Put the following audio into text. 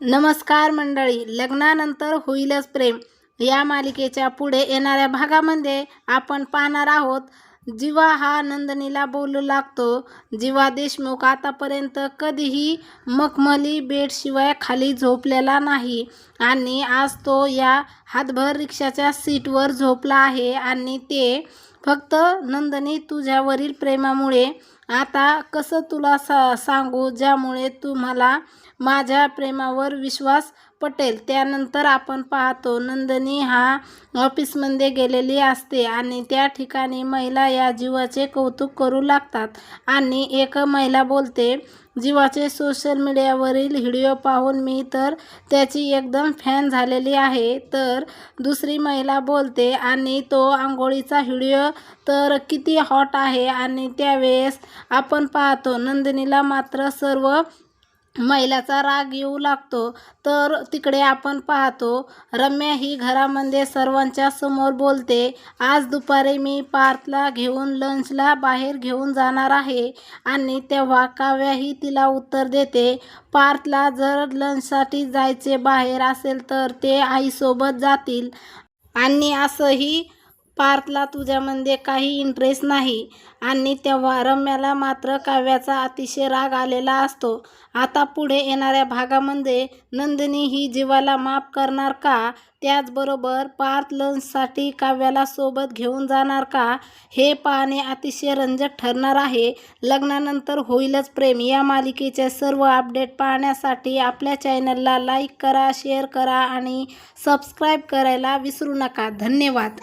नमस्कार मंडळी, लग्नानंतर होईलच प्रेम या मालिकेच्या पुढे येणाऱ्या भागामध्ये आपण पाहणार आहोत. जीवा हा नंदिनीला बोलू लागतो. जीवा देशमुख आतापर्यंत कधीही मखमली बेडशिवाय खाली झोपलेला नाही आणि आज तो या हातभर रिक्षाच्या सीटवर झोपला आहे आणि ते फक्त नंदिनी तुझ्यावरील प्रेमामुळे. आता कसं तुला सांगू, ज्यामुळे तुम्हाला माझ्या प्रेमावर विश्वास पटेल. त्यानंतर आपण पाहतो नंदिनी हा ऑफिसमध्ये गेलेली असते आणि त्या ठिकाणी महिला या जीवाचे कौतुक करू लागतात आणि एक महिला बोलते, जीवाचे सोशल मीडियावरील व्हिडिओ पाहून मी तर त्याची एकदम फॅन झालेली आहे. तर दुसरी महिला बोलते, आणि तो आंघोळीचा व्हिडिओ तर किती हॉट आहे. आणि त्यावेळेस आपण पाहतो नंदिनीला मात्र सर्व महिलाचा राग येऊ लागतो. तर तिकडे आपण पाहतो रम्या ही घरामध्ये सर्वांच्या समोर बोलते, आज दुपारी मी पार्थला घेऊन लंचला बाहेर घेऊन जाणार आहे. आणि तेव्हा काव्याही तिला उत्तर देते, पार्थला जर लंचसाठी जायचे बाहेर असेल तर ते आईसोबत जातील आणि असंही पार्थला तुझ्यामध्ये काही इंटरेस्ट नाही. आणि तेव्हा रम्याला मात्र काव्याचा अतिशय राग आलेला असतो. आता पुढे येणाऱ्या भागामध्ये नंदिनी ही जीवाला माफ करणार का, त्याचबरोबर पार्थ लंचसाठी काव्याला सोबत घेऊन जाणार का, हे पाहणे अतिशय रंजक ठरणार आहे. लग्नानंतर होईलच प्रेम या मालिकेचे सर्व अपडेट पाहण्यासाठी आपल्या चॅनलला लाईक करा, शेअर करा आणि सबस्क्राईब करायला विसरू नका. धन्यवाद.